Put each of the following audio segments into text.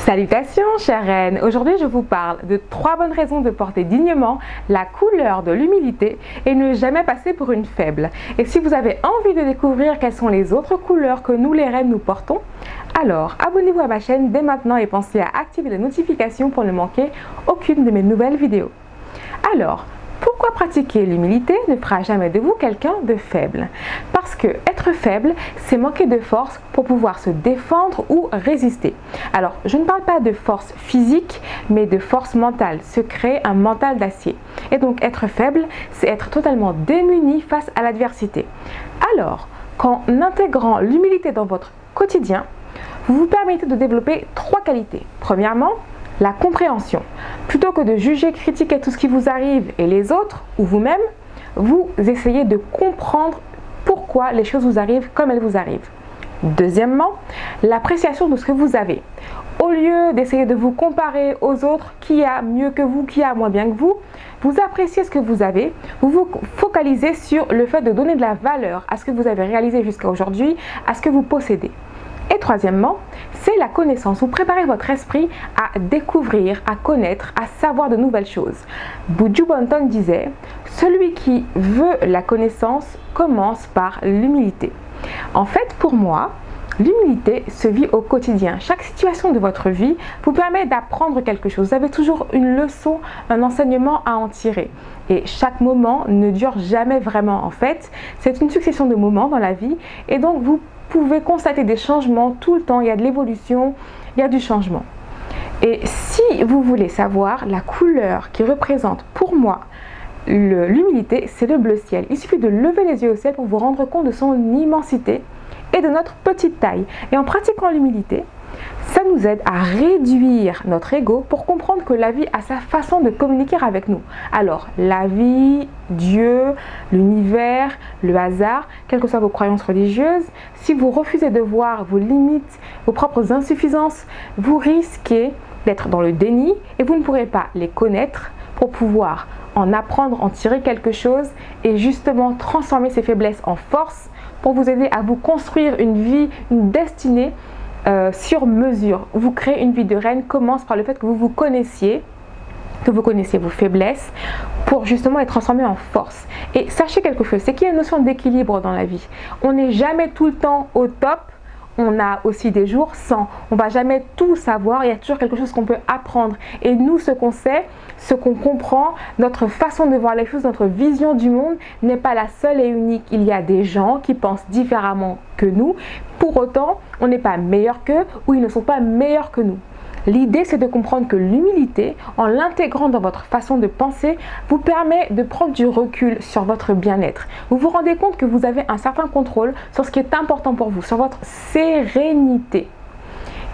Salutations chère reine, aujourd'hui je vous parle de 3 bonnes raisons de porter dignement la couleur de l'humilité et ne jamais passer pour une faible. Et si vous avez envie de découvrir quelles sont les autres couleurs que nous les reines nous portons, alors abonnez-vous à ma chaîne dès maintenant et pensez à activer les notifications pour ne manquer aucune de mes nouvelles vidéos. Alors, pourquoi pratiquer l'humilité ne fera jamais de vous quelqu'un de faible? Parce que être faible, c'est manquer de force pour pouvoir se défendre ou résister. Alors, je ne parle pas de force physique, mais de force mentale, se créer un mental d'acier. Et donc, être faible, c'est être totalement démuni face à l'adversité. Alors, qu'en intégrant l'humilité dans votre quotidien, vous vous permettez de développer 3 qualités. Premièrement, la compréhension. Plutôt que de juger, critiquer tout ce qui vous arrive et les autres ou vous-même, vous essayez de comprendre pourquoi les choses vous arrivent comme elles vous arrivent. Deuxièmement, l'appréciation de ce que vous avez. Au lieu d'essayer de vous comparer aux autres, qui a mieux que vous, qui a moins bien que vous appréciez ce que vous avez, vous vous focalisez sur le fait de donner de la valeur à ce que vous avez réalisé jusqu'à aujourd'hui, à ce que vous possédez. Et troisièmement, c'est la connaissance. Vous préparez votre esprit à découvrir, à connaître, à savoir de nouvelles choses. Buju Banton disait « Celui qui veut la connaissance commence par l'humilité ». En fait, pour moi, l'humilité se vit au quotidien. Chaque situation de votre vie vous permet d'apprendre quelque chose. Vous avez toujours une leçon, un enseignement à en tirer. Et chaque moment ne dure jamais vraiment. En fait, c'est une succession de moments dans la vie. Et donc, vous pouvez constater des changements tout le temps. Il y a de l'évolution, il y a du changement. Et si vous voulez savoir la couleur qui représente pour moi l'humilité, c'est le bleu ciel. Il suffit de lever les yeux au ciel pour vous rendre compte de son immensité et de notre petite taille. Et en pratiquant l'humilité, ça nous aide à réduire notre ego pour comprendre que la vie a sa façon de communiquer avec nous. Alors, la vie, Dieu, l'univers, le hasard, quelles que soient vos croyances religieuses, si vous refusez de voir vos limites, vos propres insuffisances, vous risquez d'être dans le déni et vous ne pourrez pas les connaître pour pouvoir en apprendre, en tirer quelque chose et justement transformer ces faiblesses en force pour vous aider à vous construire une vie, une destinée sur mesure. Vous créez une vie de reine commence par le fait que vous vous connaissiez, que vous connaissiez vos faiblesses pour justement les transformer en force. Et sachez quelque chose, c'est qu'il y a une notion d'équilibre dans la vie. On n'est jamais tout le temps au top. On a aussi des jours sans. On ne va jamais tout savoir. Il y a toujours quelque chose qu'on peut apprendre. Et nous, ce qu'on sait, ce qu'on comprend, notre façon de voir les choses, notre vision du monde n'est pas la seule et unique. Il y a des gens qui pensent différemment que nous. Pour autant, on n'est pas meilleur qu'eux ou ils ne sont pas meilleurs que nous. L'idée, c'est de comprendre que l'humilité, en l'intégrant dans votre façon de penser, vous permet de prendre du recul sur votre bien-être. Vous vous rendez compte que vous avez un certain contrôle sur ce qui est important pour vous, sur votre sérénité.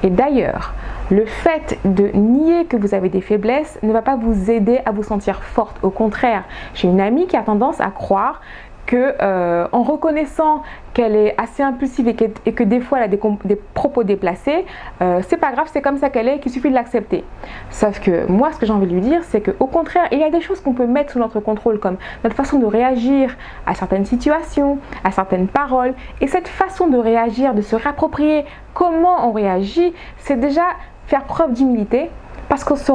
Et d'ailleurs, le fait de nier que vous avez des faiblesses ne va pas vous aider à vous sentir forte. Au contraire, j'ai une amie qui a tendance à croire que en reconnaissant qu'elle est assez impulsive et que des fois elle a des propos déplacés, c'est pas grave, c'est comme ça qu'elle est, qu'il suffit de l'accepter. Sauf que moi, ce que j'ai envie de lui dire, c'est qu'au contraire, il y a des choses qu'on peut mettre sous notre contrôle, comme notre façon de réagir à certaines situations, à certaines paroles. Et cette façon de réagir, de se réapproprier comment on réagit, c'est déjà faire preuve d'humilité. Parce qu'on se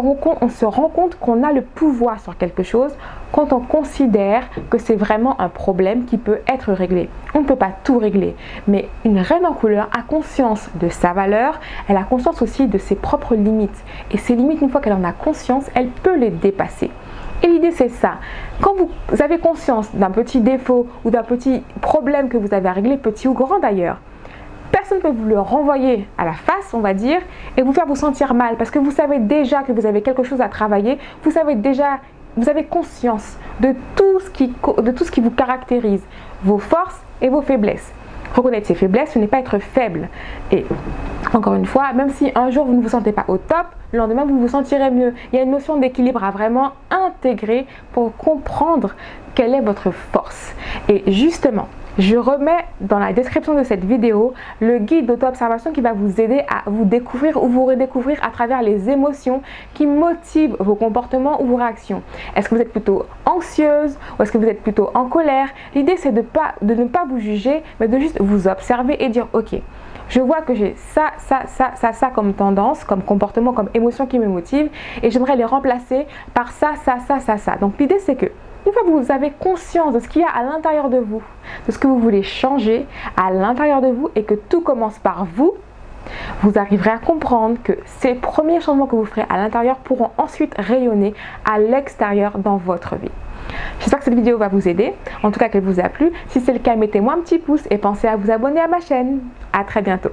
rend compte qu'on a le pouvoir sur quelque chose quand on considère que c'est vraiment un problème qui peut être réglé. On ne peut pas tout régler, mais une reine en couleur a conscience de sa valeur, elle a conscience aussi de ses propres limites. Et ces limites, une fois qu'elle en a conscience, elle peut les dépasser. Et l'idée, c'est ça. Quand vous avez conscience d'un petit défaut ou d'un petit problème que vous avez à régler, petit ou grand d'ailleurs, personne ne peut vous le renvoyer à la face, on va dire, et vous faire vous sentir mal parce que vous savez déjà que vous avez quelque chose à travailler, vous avez conscience de tout ce qui vous caractérise, vos forces et vos faiblesses. Reconnaître ses faiblesses, ce n'est pas être faible. Et encore une fois, même si un jour vous ne vous sentez pas au top, le lendemain vous vous sentirez mieux. Il y a une notion d'équilibre à vraiment intégrer pour comprendre quelle est votre force. Et justement, je remets dans la description de cette vidéo le guide d'auto-observation qui va vous aider à vous découvrir ou vous redécouvrir à travers les émotions qui motivent vos comportements ou vos réactions. Est-ce que vous êtes plutôt anxieuse ou est-ce que vous êtes plutôt en colère? L'idée, c'est de ne pas vous juger, mais de juste vous observer et dire ok, Je vois que j'ai ça comme tendance, comme comportement, comme émotion qui me motive et j'aimerais les remplacer par ça. Donc l'idée c'est que une fois que vous avez conscience de ce qu'il y a à l'intérieur de vous, de ce que vous voulez changer à l'intérieur de vous et que tout commence par vous, vous arriverez à comprendre que ces premiers changements que vous ferez à l'intérieur pourront ensuite rayonner à l'extérieur dans votre vie. J'espère que cette vidéo va vous aider, en tout cas qu'elle vous a plu. Si c'est le cas, mettez-moi un petit pouce et pensez à vous abonner à ma chaîne. À très bientôt.